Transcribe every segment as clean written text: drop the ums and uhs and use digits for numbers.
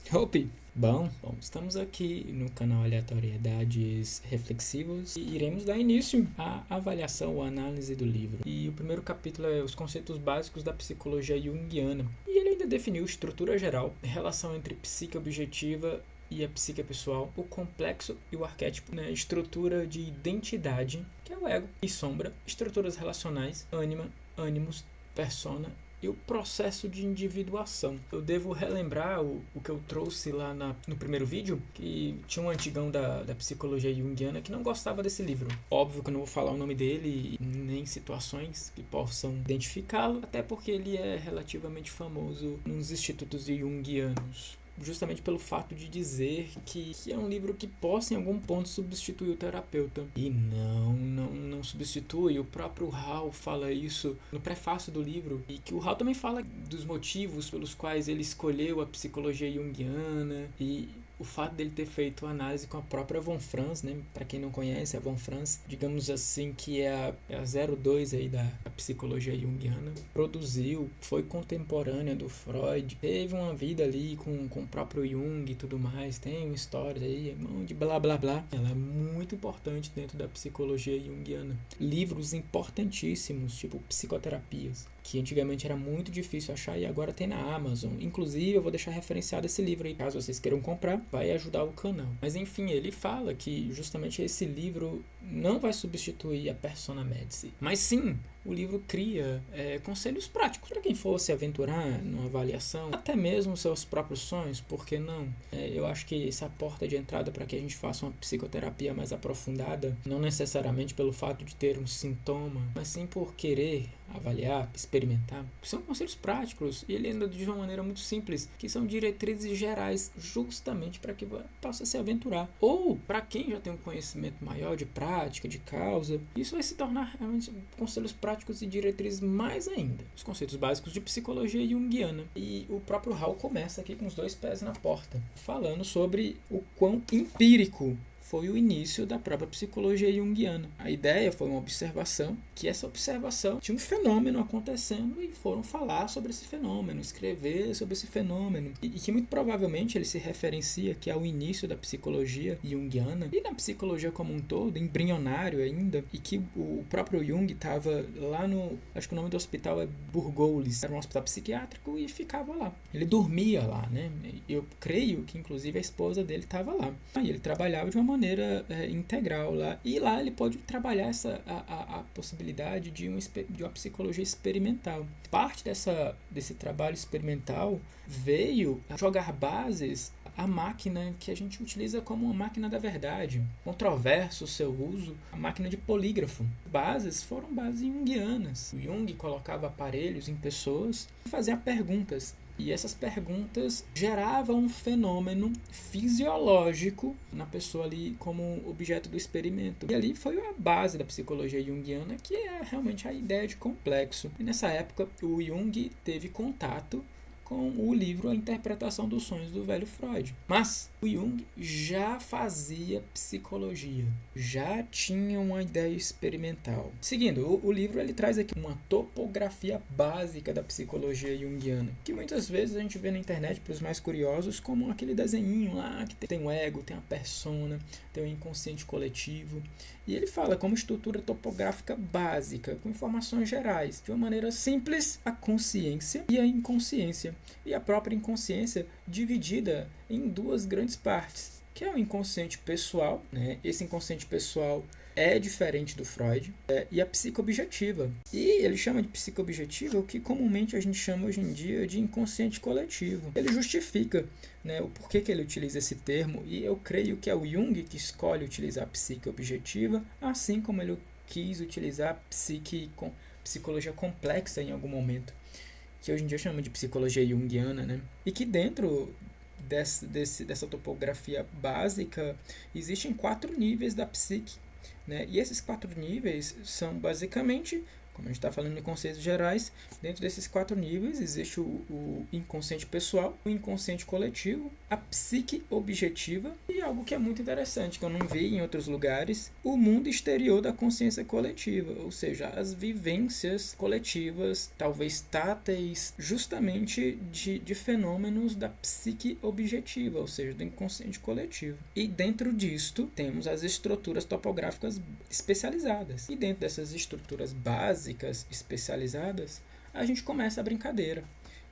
Hope! Bom, estamos aqui no canal Aleatoriedades Reflexivas e iremos dar início à avaliação ou análise do livro. E o primeiro capítulo é os conceitos básicos da psicologia junguiana. E ele ainda definiu estrutura geral, relação entre psique objetiva e a psique pessoal, o complexo e o arquétipo, né? Estrutura de identidade, que é o ego, e sombra, estruturas relacionais, ânima, ânimos, persona e o processo de individuação. Eu devo relembrar o que eu trouxe lá no primeiro vídeo, que tinha um antigão da psicologia junguiana que não gostava desse livro. Óbvio que eu não vou falar o nome dele, nem situações que possam identificá-lo, até porque ele é relativamente famoso nos institutos junguianos. Justamente pelo fato de dizer que é um livro que possa em algum ponto substituir o terapeuta. E não substitui. O próprio Hall fala isso no prefácio do livro. E que o Hall também fala dos motivos pelos quais ele escolheu a psicologia junguiana e o fato dele ter feito análise com a própria Von Franz, né? Para quem não conhece, a Von Franz, digamos assim, que é a 02 aí da psicologia junguiana, produziu, foi contemporânea do Freud, teve uma vida ali com o próprio Jung e tudo mais, tem histórias aí, de blá blá blá. Ela é muito importante dentro da psicologia junguiana. Livros importantíssimos, tipo psicoterapias, que antigamente era muito difícil achar e agora tem na Amazon. Inclusive, eu vou deixar referenciado esse livro aí, caso vocês queiram comprar, vai ajudar o canal. Mas enfim, ele fala que justamente esse livro não vai substituir a Persona Medici, mas sim, o livro cria conselhos práticos para quem for se aventurar numa avaliação, até mesmo seus próprios sonhos, por que não? Eu acho que essa é a porta de entrada para que a gente faça uma psicoterapia mais aprofundada, não necessariamente pelo fato de ter um sintoma, mas sim por querer avaliar, experimentar. São conselhos práticos e ele ainda de uma maneira muito simples, que são diretrizes gerais justamente para que possa se aventurar. Ou para quem já tem um conhecimento maior de prática, de causa, isso vai se tornar realmente conselhos práticos e diretrizes mais ainda. Os conceitos básicos de psicologia junguiana. E o próprio Hall começa aqui com os dois pés na porta, falando sobre o quão empírico foi o início da própria psicologia junguiana. A ideia foi uma observação, que essa observação tinha um fenômeno acontecendo e foram falar sobre esse fenômeno, escrever sobre esse fenômeno. E que muito provavelmente ele se referencia que ao início da psicologia junguiana e na psicologia como um todo, embrionário ainda, e que o próprio Jung estava lá no... Acho que o nome do hospital é Burgoules, era um hospital psiquiátrico e ficava lá. Ele dormia lá, né? Eu creio que inclusive a esposa dele estava lá. E ele trabalhava de uma maneira integral lá. E lá ele pode trabalhar a possibilidade de uma psicologia experimental. Parte desse trabalho experimental veio a jogar bases à máquina que a gente utiliza como uma máquina da verdade. Controverso o seu uso, a máquina de polígrafo. Bases foram bases junguianas. O Jung colocava aparelhos em pessoas e fazia perguntas. E essas perguntas geravam um fenômeno fisiológico na pessoa ali como objeto do experimento. E ali foi a base da psicologia junguiana, que é realmente a ideia de complexo. E nessa época o Jung teve contato com o livro A Interpretação dos Sonhos do Velho Freud. Mas o Jung já fazia psicologia, já tinha uma ideia experimental. Seguindo, o livro ele traz aqui uma topografia básica da psicologia junguiana, que muitas vezes a gente vê na internet para os mais curiosos como aquele desenhinho lá que tem o ego, tem a persona, tem o inconsciente coletivo. E ele fala como estrutura topográfica básica, com informações gerais, de uma maneira simples, a consciência e a inconsciência. E a própria inconsciência dividida em duas grandes partes, que é o inconsciente pessoal, né? Esse inconsciente pessoal é diferente do Freud, e a psicoobjetiva. E ele chama de psicoobjetiva o que comumente a gente chama hoje em dia de inconsciente coletivo. Ele justifica, né, o porquê que ele utiliza esse termo, e eu creio que é o Jung que escolhe utilizar a psicoobjetiva, assim como ele quis utilizar psicologia complexa em algum momento, que hoje em dia chama de psicologia junguiana, né? E que dentro dessa topografia básica existem 4 níveis da psique, né? E esses 4 níveis são basicamente Como a gente está falando de conceitos gerais, dentro desses 4 níveis existe o inconsciente pessoal, o inconsciente coletivo, a psique objetiva e algo que é muito interessante, que eu não vi em outros lugares, o mundo exterior da consciência coletiva, ou seja, as vivências coletivas, talvez táteis, justamente de fenômenos da psique objetiva, ou seja, do inconsciente coletivo. E dentro disto temos as estruturas topográficas especializadas. E dentro dessas estruturas básicas especializadas, a gente começa a brincadeira,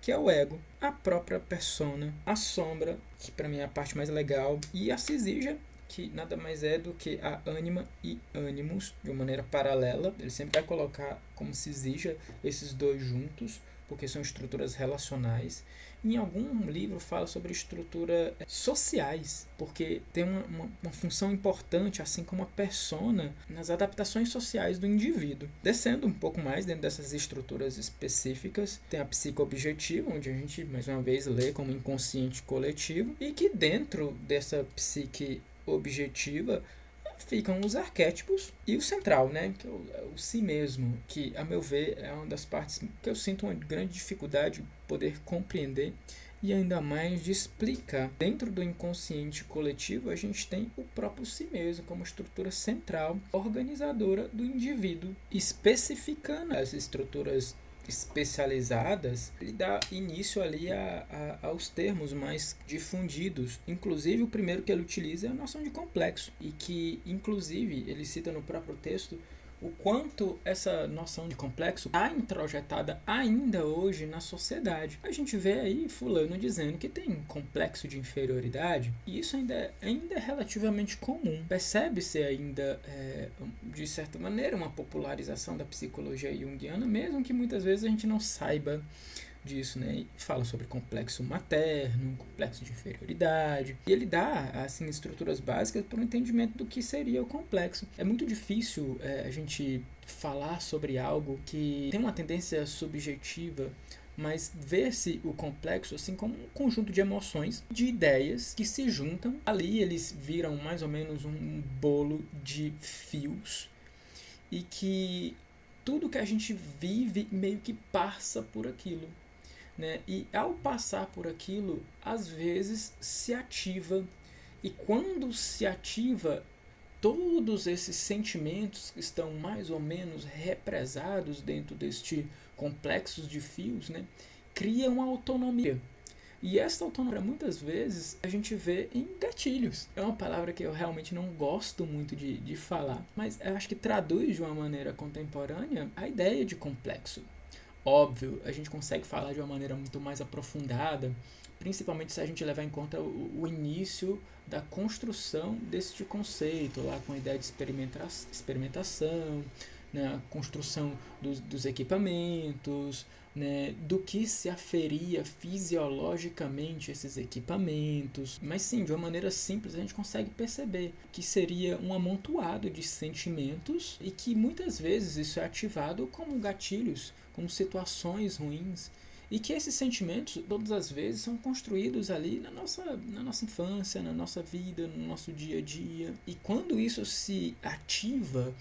que é o ego, a própria persona, a sombra, que para mim é a parte mais legal, e a cisígia, que nada mais é do que a ânima e ânimos, de uma maneira paralela. Ele sempre vai colocar como cisígia esses dois juntos, porque são estruturas relacionais. Em algum livro fala sobre estruturas sociais, porque tem uma função importante, assim como a persona, nas adaptações sociais do indivíduo. Descendo um pouco mais dentro dessas estruturas específicas, tem a psicoobjetiva, onde a gente, mais uma vez, lê como inconsciente coletivo, e que dentro dessa psique objetiva ficam os arquétipos e o central, né, que é o si mesmo, que, a meu ver, é uma das partes que eu sinto uma grande dificuldade de poder compreender e ainda mais de explicar. Dentro do inconsciente coletivo, a gente tem o próprio si mesmo como estrutura central, organizadora do indivíduo, especificando as estruturas especializadas. Ele dá início ali aos termos mais difundidos. Inclusive, o primeiro que ele utiliza é a noção de complexo, e que, inclusive, ele cita no próprio texto o quanto essa noção de complexo está introjetada ainda hoje na sociedade. A gente vê aí fulano dizendo que tem complexo de inferioridade, e isso ainda é relativamente comum. Percebe-se ainda, de certa maneira, uma popularização da psicologia junguiana, mesmo que muitas vezes a gente não saiba disso, né? E fala sobre complexo materno, complexo de inferioridade, e ele dá, assim, estruturas básicas para o entendimento do que seria o complexo. É muito difícil a gente falar sobre algo que tem uma tendência subjetiva, mas ver-se o complexo assim como um conjunto de emoções, de ideias que se juntam. Ali eles viram mais ou menos um bolo de fios, e que tudo que a gente vive meio que passa por aquilo, né? E ao passar por aquilo, às vezes se ativa. E quando se ativa, todos esses sentimentos que estão mais ou menos represados dentro deste complexo de fios, né, criam uma autonomia. E essa autonomia, muitas vezes, a gente vê em gatilhos. É uma palavra que eu realmente não gosto muito de falar, mas eu acho que traduz de uma maneira contemporânea a ideia de complexo. Óbvio, a gente consegue falar de uma maneira muito mais aprofundada, principalmente se a gente levar em conta o início da construção deste conceito, lá com a ideia de experimentação, né, a construção dos equipamentos, né, do que se aferia fisiologicamente esses equipamentos. Mas sim, de uma maneira simples a gente consegue perceber que seria um amontoado de sentimentos, e que muitas vezes isso é ativado como gatilhos, como situações ruins, e que esses sentimentos todas as vezes são construídos ali na nossa infância, na nossa vida, no nosso dia a dia. E quando isso se ativa,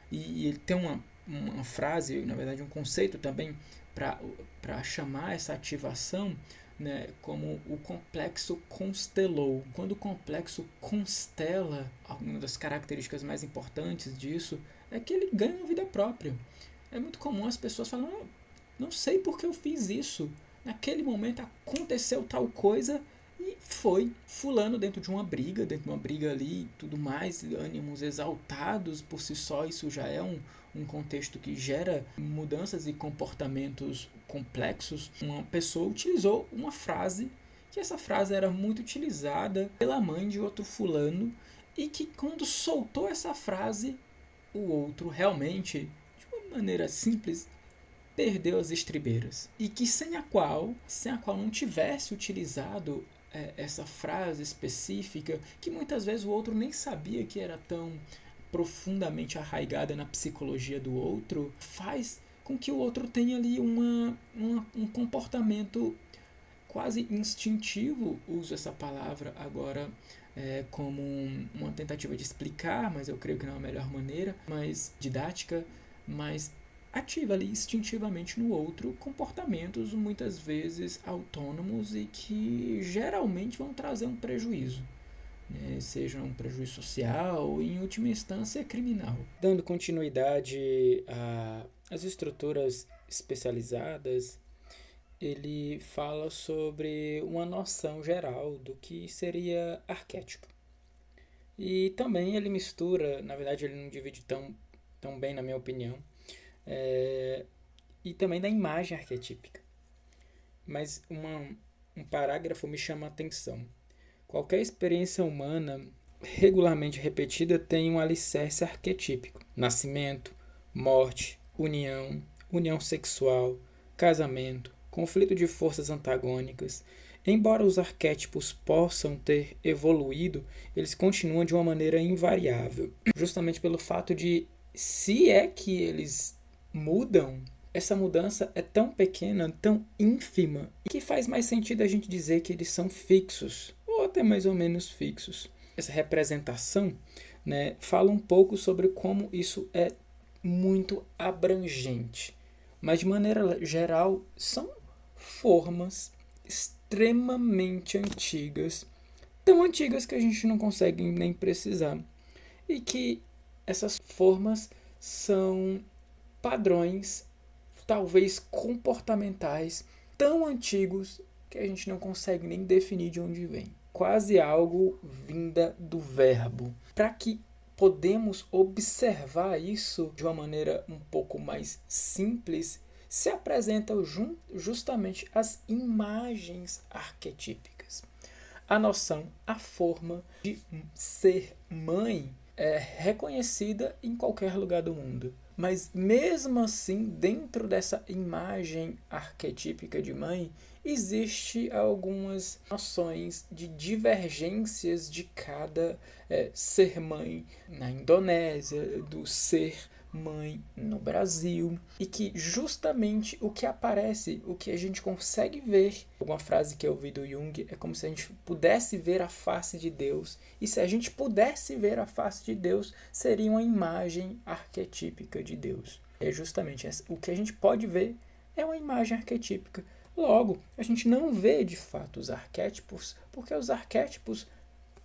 e ele tem uma frase, na verdade um conceito também para chamar essa ativação, né, como o complexo constelou. Quando o complexo constela, uma das características mais importantes disso é que ele ganha uma vida própria. É muito comum as pessoas falarem, não sei porque eu fiz isso. Naquele momento aconteceu tal coisa e foi fulano dentro de uma briga ali e tudo mais, ânimos exaltados por si só, isso já é um contexto que gera mudanças e comportamentos complexos. Uma pessoa utilizou uma frase, que essa frase era muito utilizada pela mãe de outro fulano, e que quando soltou essa frase, o outro realmente, maneira simples, perdeu as estribeiras. E que sem a qual não tivesse utilizado essa frase específica, que muitas vezes o outro nem sabia que era tão profundamente arraigada na psicologia do outro, faz com que o outro tenha ali um comportamento quase instintivo. Uso essa palavra agora como uma tentativa de explicar, mas eu creio que não é a melhor maneira, mais didática, mas ativa ali instintivamente no outro comportamentos muitas vezes autônomos e que geralmente vão trazer um prejuízo, né? Seja um prejuízo social e, em última instância, criminal. Dando continuidade às estruturas especializadas, ele fala sobre uma noção geral do que seria arquétipo. E também ele mistura, na verdade ele não divide tão bem na minha opinião, e também da imagem arquetípica. Mas um parágrafo me chama a atenção. Qualquer experiência humana regularmente repetida tem um alicerce arquetípico. Nascimento, morte, união sexual, casamento, conflito de forças antagônicas. Embora os arquétipos possam ter evoluído, eles continuam de uma maneira invariável. Justamente pelo fato de, se é que eles mudam, essa mudança é tão pequena, tão ínfima, que faz mais sentido a gente dizer que eles são fixos, ou até mais ou menos fixos. Essa representação, né, fala um pouco sobre como isso é muito abrangente. Mas, de maneira geral, são formas extremamente antigas, tão antigas que a gente não consegue nem precisar. E que essas formas são padrões, talvez comportamentais, tão antigos que a gente não consegue nem definir de onde vem. Quase algo vinda do verbo. Para que podemos observar isso de uma maneira um pouco mais simples, se apresentam justamente as imagens arquetípicas. A noção, a forma de ser mãe é reconhecida em qualquer lugar do mundo. Mas mesmo assim, dentro dessa imagem arquetípica de mãe, existe algumas noções de divergências de cada ser mãe na Indonésia, do ser mãe no Brasil, e que justamente o que aparece, o que a gente consegue ver, uma frase que eu ouvi do Jung, é como se a gente pudesse ver a face de Deus, e se a gente pudesse ver a face de Deus, seria uma imagem arquetípica de Deus. É justamente o que a gente pode ver é uma imagem arquetípica. Logo, a gente não vê de fato os arquétipos, porque os arquétipos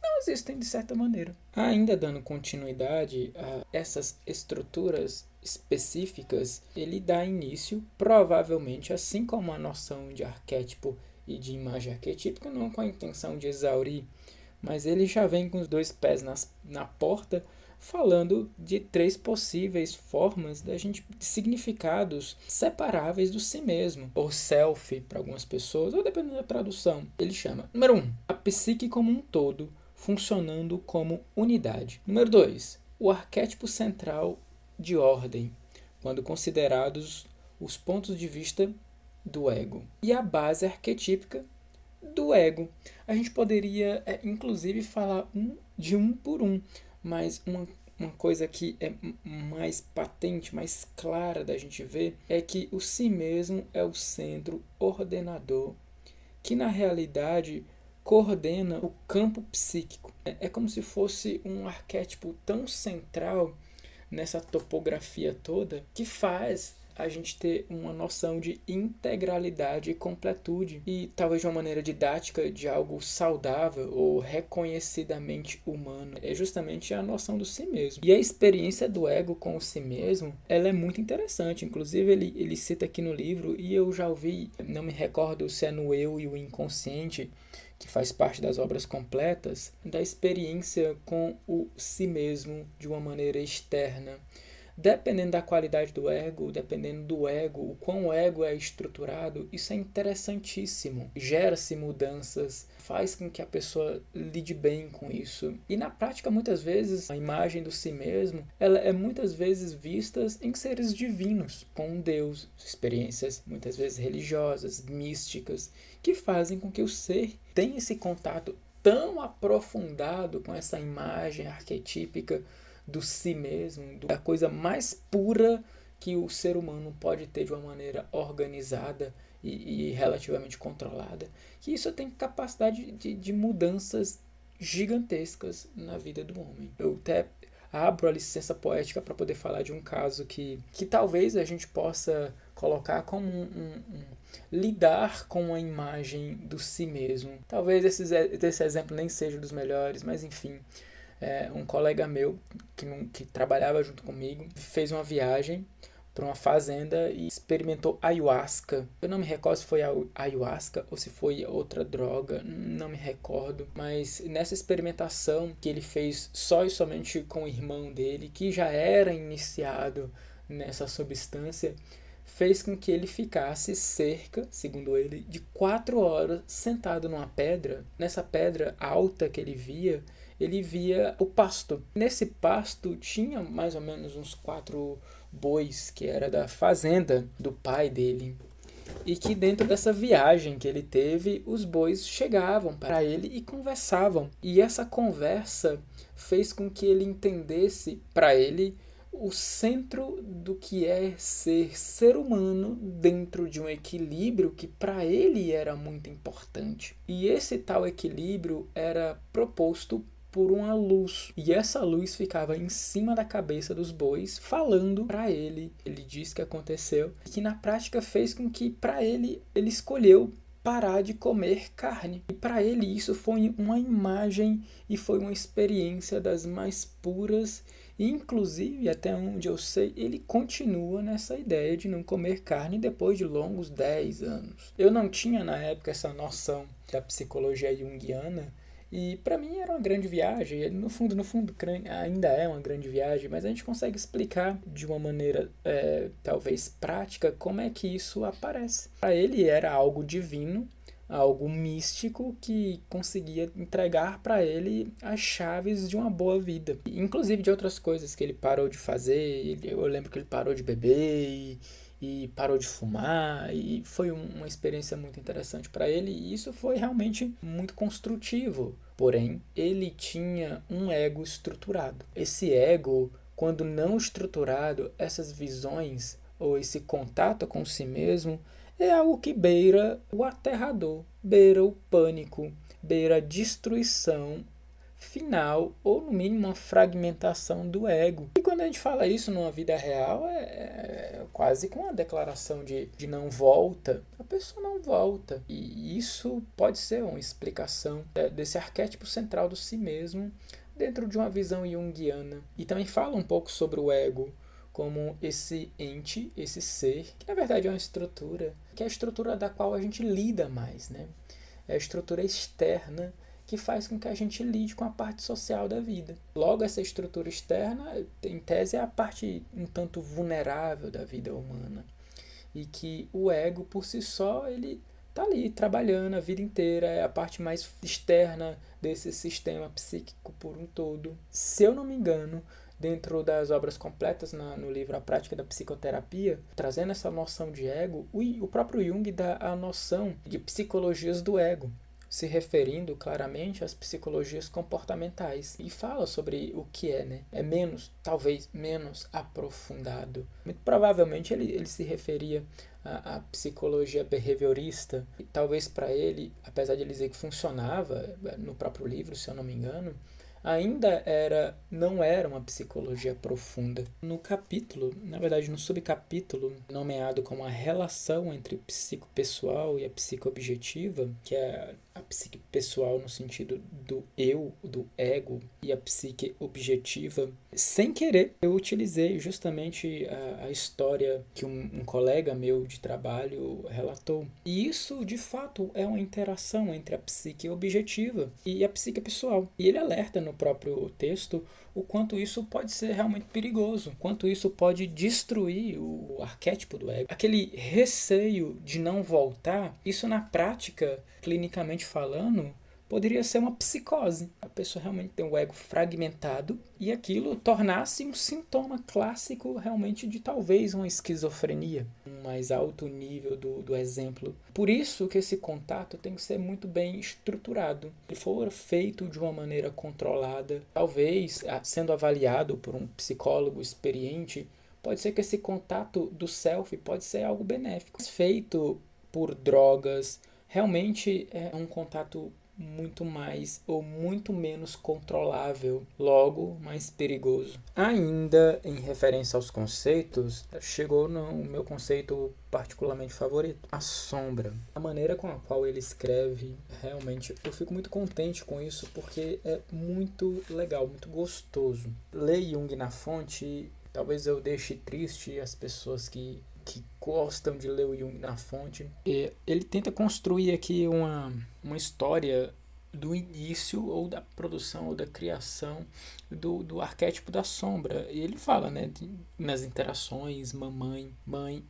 não existem de certa maneira. Ainda dando continuidade a essas estruturas específicas, ele dá início, provavelmente, assim como a noção de arquétipo e de imagem arquetípica, não com a intenção de exaurir, mas ele já vem com os dois pés na porta, falando de 3 possíveis formas de significados separáveis do si mesmo, ou self para algumas pessoas, ou dependendo da tradução. Ele chama, número 1, a psique como um todo, funcionando como unidade. Número 2, o arquétipo central de ordem, quando considerados os pontos de vista do ego. E a base arquetípica do ego. A gente poderia, inclusive, falar de um por um, mas uma coisa que é mais patente, mais clara da gente ver, é que o si mesmo é o centro ordenador, que na realidade coordena o campo psíquico. É como se fosse um arquétipo tão central nessa topografia toda que faz a gente ter uma noção de integralidade e completude e talvez de uma maneira didática de algo saudável ou reconhecidamente humano. É justamente a noção do si mesmo. E a experiência do ego com o si mesmo, ela é muito interessante. Inclusive ele cita aqui no livro, e eu já ouvi, não me recordo se é no Eu e o Inconsciente, que faz parte das obras completas, da experiência com o si mesmo de uma maneira externa. Dependendo da qualidade do ego, dependendo do ego, o quão o ego é estruturado, isso é interessantíssimo. Gera-se mudanças, faz com que a pessoa lide bem com isso. E na prática, muitas vezes, a imagem do si mesmo, ela é muitas vezes vista em seres divinos, com um Deus, experiências muitas vezes religiosas, místicas, que fazem com que o ser tenha esse contato tão aprofundado com essa imagem arquetípica do si mesmo, da coisa mais pura que o ser humano pode ter de uma maneira organizada e relativamente controlada, que isso tem capacidade de mudanças gigantescas na vida do homem. Eu até abro a licença poética para poder falar de um caso que talvez a gente possa colocar como lidar com a imagem do si mesmo. Talvez esse exemplo nem seja dos melhores, mas enfim. Um colega meu que trabalhava junto comigo fez uma viagem para uma fazenda e experimentou ayahuasca. Eu não me recordo se foi a ayahuasca ou se foi outra droga, não me recordo. Mas nessa experimentação que ele fez só e somente com o irmão dele, que já era iniciado nessa substância, fez com que ele ficasse cerca, segundo ele, de 4 horas sentado numa pedra. Nessa pedra alta que ele via o pasto. Nesse pasto tinha mais ou menos uns 4 bois, que era da fazenda do pai dele. E que dentro dessa viagem que ele teve, os bois chegavam para ele e conversavam. E essa conversa fez com que ele entendesse para ele o centro do que é ser humano dentro de um equilíbrio que para ele era muito importante. E esse tal equilíbrio era proposto por uma luz. E essa luz ficava em cima da cabeça dos bois, falando para ele. Ele disse que aconteceu, e que na prática fez com que, para ele escolheu parar de comer carne. E para ele isso foi uma imagem e foi uma experiência das mais puras. E, inclusive, até onde eu sei, ele continua nessa ideia de não comer carne depois de longos 10 anos. Eu não tinha na época essa noção da psicologia junguiana, e para mim era uma grande viagem. No fundo, ainda é uma grande viagem, mas a gente consegue explicar de uma maneira talvez prática como é que isso aparece. Para ele era algo divino, algo místico que conseguia entregar para ele as chaves de uma boa vida. Inclusive de outras coisas que ele parou de fazer. Eu lembro que ele parou de beber e parou de fumar, e foi uma experiência muito interessante para ele, e isso foi realmente muito construtivo. Porém, ele tinha um ego estruturado. Esse ego, quando não estruturado, essas visões ou esse contato com si mesmo é algo que beira o aterrador, beira o pânico, beira a destruição final, ou no mínimo uma fragmentação do ego. E quando a gente fala isso numa vida real, é quase com uma declaração de não volta. A pessoa não volta. E isso pode ser uma explicação desse arquétipo central do si mesmo dentro de uma visão junguiana. E também fala um pouco sobre o ego como esse ente, esse ser, que na verdade é uma estrutura, que é a estrutura da qual a gente lida mais, né? É a estrutura externa que faz com que a gente lide com a parte social da vida. Logo, essa estrutura externa, em tese, é a parte um tanto vulnerável da vida humana. E que o ego, por si só, ele está ali trabalhando a vida inteira, é a parte mais externa desse sistema psíquico por um todo. Se eu não me engano, dentro das obras completas no livro A Prática da Psicoterapia, trazendo essa noção de ego, o próprio Jung dá a noção de psicologias do ego, se referindo claramente às psicologias comportamentais, e fala sobre o que é, né? É talvez menos aprofundado. Muito provavelmente ele se referia à psicologia behaviorista, e talvez para ele, apesar de ele dizer que funcionava no próprio livro, se eu não me engano, ainda não era uma psicologia profunda. No capítulo, na verdade no subcapítulo, nomeado como a relação entre psicopessoal e a psicoobjetiva, que é a psique pessoal no sentido do eu, do ego, e a psique objetiva, sem querer, eu utilizei justamente a história que um colega meu de trabalho relatou. E isso, de fato, é uma interação entre a psique objetiva e a psique pessoal. E ele alerta no próprio texto o quanto isso pode ser realmente perigoso, quanto isso pode destruir o arquétipo do ego. Aquele receio de não voltar, isso na prática, clinicamente falando, poderia ser uma psicose. A pessoa realmente tem o ego fragmentado e aquilo tornasse um sintoma clássico realmente de talvez uma esquizofrenia, um mais alto nível do exemplo. Por isso que esse contato tem que ser muito bem estruturado. Se for feito de uma maneira controlada, talvez sendo avaliado por um psicólogo experiente, pode ser que esse contato do self pode ser algo benéfico. Feito por drogas, realmente é um contato muito mais ou muito menos controlável, logo mais perigoso. Ainda em referência aos conceitos, chegou no meu conceito particularmente favorito, a sombra. A maneira com a qual ele escreve, realmente, eu fico muito contente com isso, porque é muito legal, muito gostoso. Ler Jung na fonte, talvez eu deixe triste as pessoas que gostam de ler o Jung na fonte. E ele tenta construir aqui uma história do início ou da produção ou da criação do arquétipo da sombra. E ele fala, né, nas interações mãe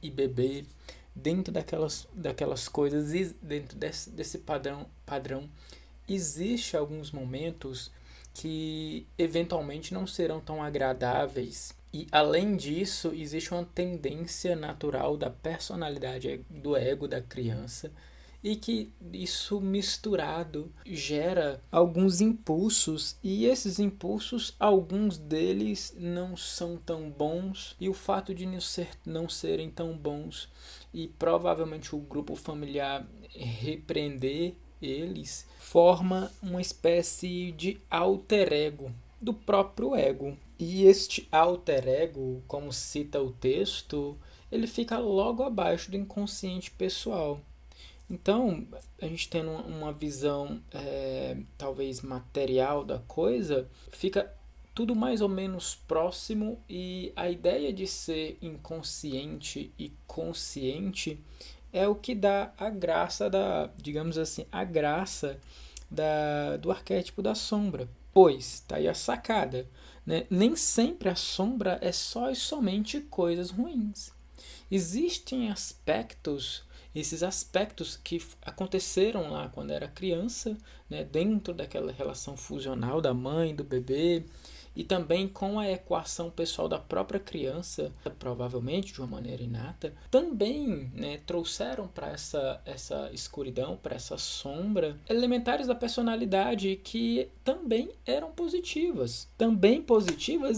e bebê, dentro daquelas coisas, e dentro desse padrão, existe alguns momentos que eventualmente não serão tão agradáveis. E além disso, existe uma tendência natural da personalidade do ego da criança, e que isso misturado gera alguns impulsos, e esses impulsos, alguns deles não são tão bons, e o fato de não serem tão bons e provavelmente o grupo familiar repreender eles, forma uma espécie de alter ego do próprio ego. E este alter ego, como cita o texto, ele fica logo abaixo do inconsciente pessoal. Então, a gente tendo uma visão talvez material da coisa, fica tudo mais ou menos próximo, e a ideia de ser inconsciente e consciente é o que dá a graça digamos assim, a graça do arquétipo da sombra. Pois, tá aí a sacada, né? Nem sempre a sombra é só e somente coisas ruins. Existem esses aspectos que aconteceram lá quando era criança, né, dentro daquela relação fusional da mãe, do bebê, e também com a equação pessoal da própria criança, provavelmente de uma maneira inata, também, né, trouxeram para essa escuridão, para essa sombra, elementares da personalidade que também eram positivas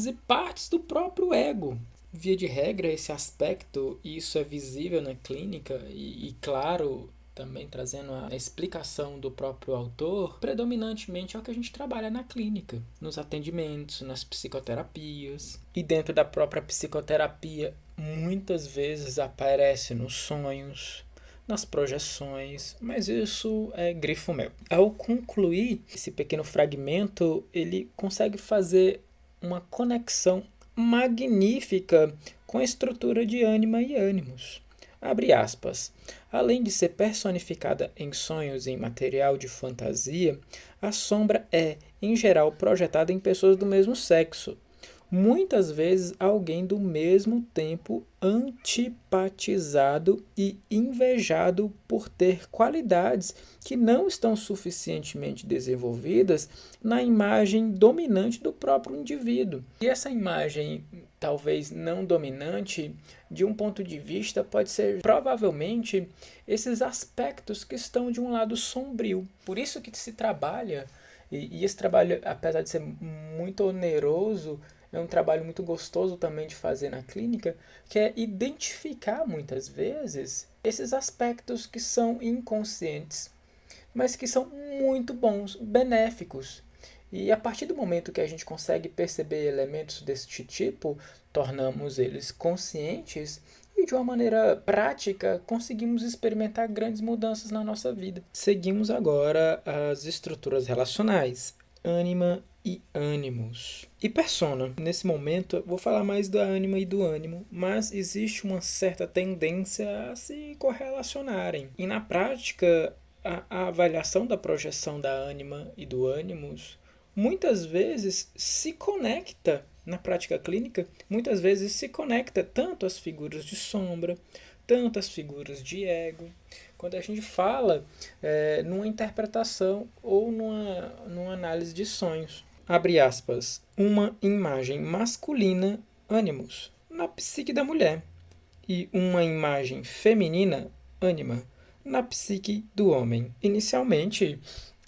e partes do próprio ego. Via de regra, esse aspecto, e isso é visível na clínica, e claro, também trazendo a explicação do próprio autor, predominantemente é o que a gente trabalha na clínica, nos atendimentos, nas psicoterapias. E dentro da própria psicoterapia, muitas vezes aparece nos sonhos, nas projeções, mas isso é grifo mel. Ao concluir esse pequeno fragmento, ele consegue fazer uma conexão magnífica com a estrutura de ânima e ânimos. Abre aspas. Além de ser personificada em sonhos e em material de fantasia, a sombra é, em geral, projetada em pessoas do mesmo sexo. Muitas vezes alguém do mesmo tempo antipatizado e invejado por ter qualidades que não estão suficientemente desenvolvidas na imagem dominante do próprio indivíduo. E essa imagem, talvez não dominante, de um ponto de vista, pode ser provavelmente esses aspectos que estão de um lado sombrio. Por isso que se trabalha, e esse trabalho, apesar de ser muito oneroso, é um trabalho muito gostoso também de fazer na clínica, que é identificar muitas vezes esses aspectos que são inconscientes, mas que são muito bons, benéficos. E a partir do momento que a gente consegue perceber elementos deste tipo, tornamos eles conscientes e de uma maneira prática conseguimos experimentar grandes mudanças na nossa vida. Seguimos agora as estruturas relacionais, ânima e ânimos. E persona. Nesse momento eu vou falar mais da ânima e do ânimo, mas existe uma certa tendência a se correlacionarem. E na prática, a avaliação da projeção da ânima e do ânimos muitas vezes se conecta, na prática clínica, muitas vezes se conecta tanto às figuras de sombra, tanto às figuras de ego, quando a gente fala numa interpretação ou numa análise de sonhos. Abre aspas, uma imagem masculina, ânimos, na psique da mulher, e uma imagem feminina, ânima, na psique do homem. Inicialmente,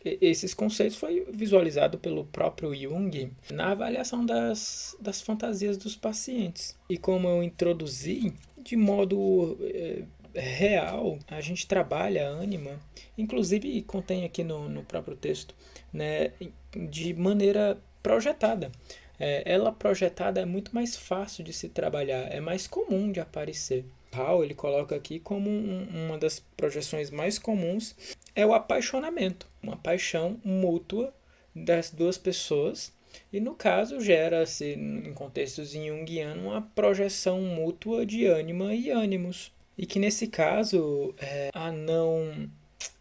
esses conceitos foi visualizado pelo próprio Jung na avaliação das fantasias dos pacientes. E como eu introduzi, de modo real, a gente trabalha a ânima, inclusive contém aqui no próprio texto, né, de maneira projetada. Ela projetada é muito mais fácil de se trabalhar, é mais comum de aparecer. Hall, ele coloca aqui como uma das projeções mais comuns é o apaixonamento, uma paixão mútua das duas pessoas, e no caso gera-se, em contextos junguianos, uma projeção mútua de ânima e ânimos, e que nesse caso a não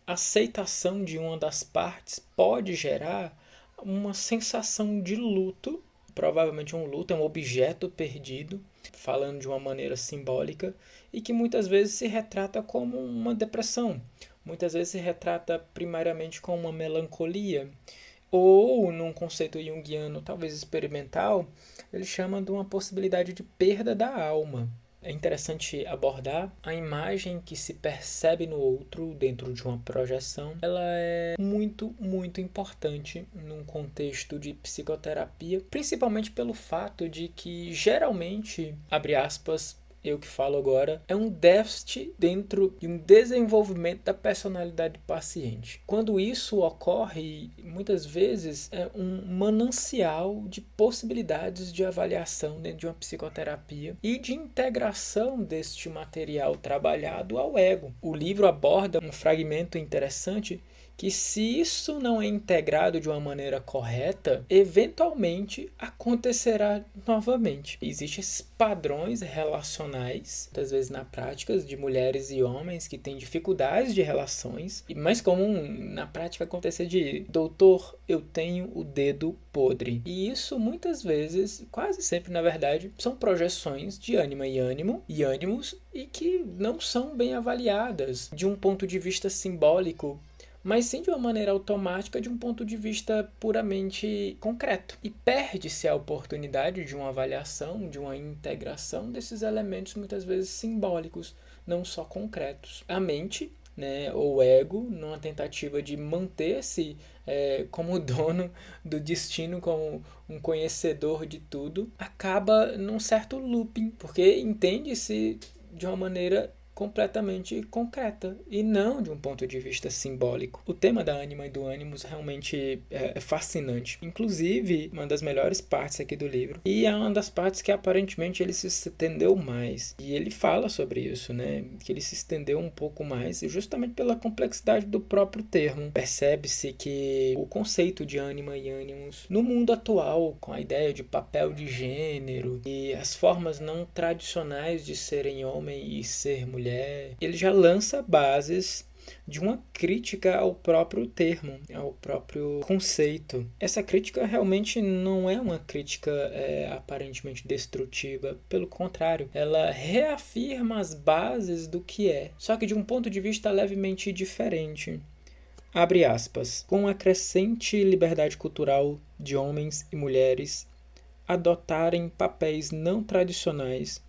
aceitação de uma das partes pode gerar uma sensação de luto, provavelmente um luto, é um objeto perdido, falando de uma maneira simbólica, e que muitas vezes se retrata como uma depressão, muitas vezes se retrata primariamente como uma melancolia, ou num conceito junguiano talvez experimental, ele chama de uma possibilidade de perda da alma. É interessante abordar a imagem que se percebe no outro dentro de uma projeção. Ela é muito, muito importante num contexto de psicoterapia, principalmente pelo fato de que geralmente, abre aspas, eu que falo agora, é um déficit dentro de um desenvolvimento da personalidade do paciente. Quando isso ocorre, muitas vezes é um manancial de possibilidades de avaliação dentro de uma psicoterapia e de integração deste material trabalhado ao ego. O livro aborda um fragmento interessante que, se isso não é integrado de uma maneira correta, eventualmente acontecerá novamente. Existem esses padrões relacionais, muitas vezes na prática, de mulheres e homens que têm dificuldades de relações, e mais comum na prática acontecer de doutor, eu tenho o dedo podre. E isso muitas vezes, quase sempre na verdade, são projeções de ânima e ânimo e ânimos e que não são bem avaliadas de um ponto de vista simbólico, mas sim de uma maneira automática de um ponto de vista puramente concreto. E perde-se a oportunidade de uma avaliação, de uma integração desses elementos muitas vezes simbólicos, não só concretos. A mente, né, ou ego, numa tentativa de manter-se como dono do destino, como um conhecedor de tudo, acaba num certo looping, porque entende-se de uma maneira completamente concreta e não de um ponto de vista simbólico. O tema da ânima e do ânimos realmente é fascinante. Inclusive, uma das melhores partes aqui do livro. E é uma das partes que aparentemente ele se estendeu mais. E ele fala sobre isso, né? Que ele se estendeu um pouco mais, justamente pela complexidade do próprio termo. Percebe-se que o conceito de ânima e ânimos no mundo atual, com a ideia de papel de gênero e as formas não tradicionais de serem homem e ser mulher, ele já lança bases de uma crítica ao próprio termo, ao próprio conceito. Essa crítica realmente não é uma crítica aparentemente destrutiva, pelo contrário, ela reafirma as bases do que é, só que de um ponto de vista levemente diferente. Abre aspas. Com a crescente liberdade cultural de homens e mulheres adotarem papéis não tradicionais,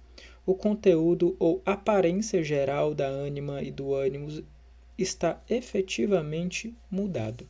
o conteúdo ou aparência geral da ânima e do ânimo está efetivamente mudado.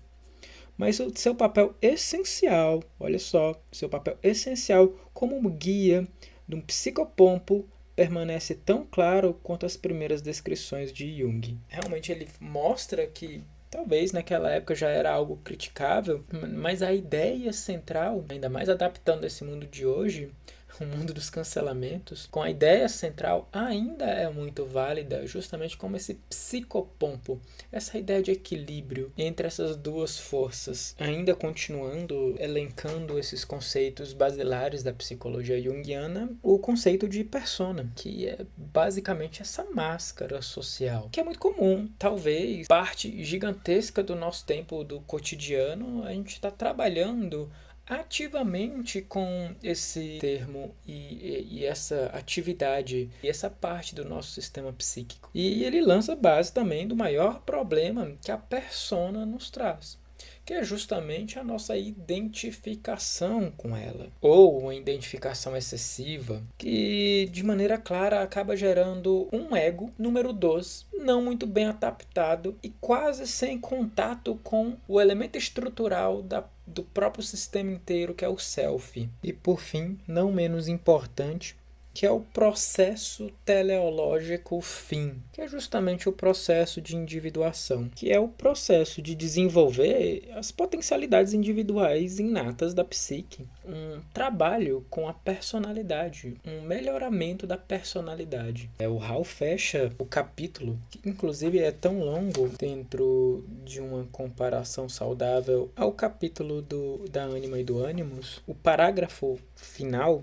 Mas o seu papel essencial, olha só, seu papel essencial como guia de um psicopompo permanece tão claro quanto as primeiras descrições de Jung. Realmente ele mostra que talvez naquela época já era algo criticável, mas a ideia central, ainda mais adaptando esse mundo de hoje, o mundo dos cancelamentos, com a ideia central ainda é muito válida, justamente como esse psicopompo, essa ideia de equilíbrio entre essas duas forças, ainda continuando elencando esses conceitos basilares da psicologia junguiana, o conceito de persona, que é basicamente essa máscara social, que é muito comum, talvez parte gigantesca do nosso tempo, do cotidiano, a gente está trabalhando ativamente com esse termo e essa atividade e essa parte do nosso sistema psíquico. E ele lança a base também do maior problema que a persona nos traz, que é justamente a nossa identificação com ela, ou uma identificação excessiva, que de maneira clara acaba gerando um ego, número 2, não muito bem adaptado e quase sem contato com o elemento estrutural do próprio sistema inteiro, que é o self. E por fim, não menos importante, que é o processo teleológico fim, que é justamente o processo de individuação, que é o processo de desenvolver as potencialidades individuais inatas da psique, um trabalho com a personalidade, um melhoramento da personalidade. O Hall fecha o capítulo, que inclusive é tão longo dentro de uma comparação saudável ao capítulo da ânima e do ânimos, o parágrafo final,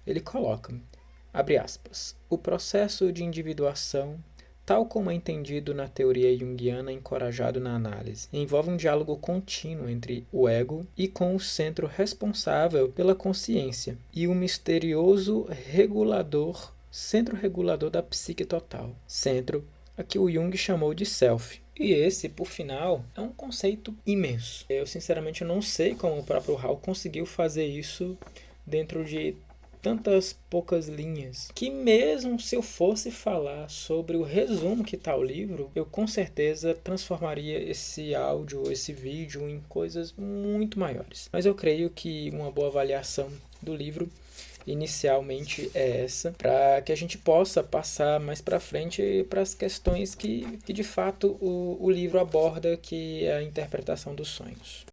ele coloca, abre aspas, o processo de individuação, tal como é entendido na teoria junguiana encorajado na análise, envolve um diálogo contínuo entre o ego e com o centro responsável pela consciência e o misterioso centro regulador da psique total, centro a que o Jung chamou de self. E esse, por final, é um conceito imenso. Eu, sinceramente, não sei como o próprio Hall conseguiu fazer isso dentro de tantas poucas linhas, que mesmo se eu fosse falar sobre o resumo que está o livro, eu com certeza transformaria esse áudio, esse vídeo em coisas muito maiores. Mas eu creio que uma boa avaliação do livro inicialmente é essa, para que a gente possa passar mais para frente para as questões que de fato o livro aborda, que é a interpretação dos sonhos.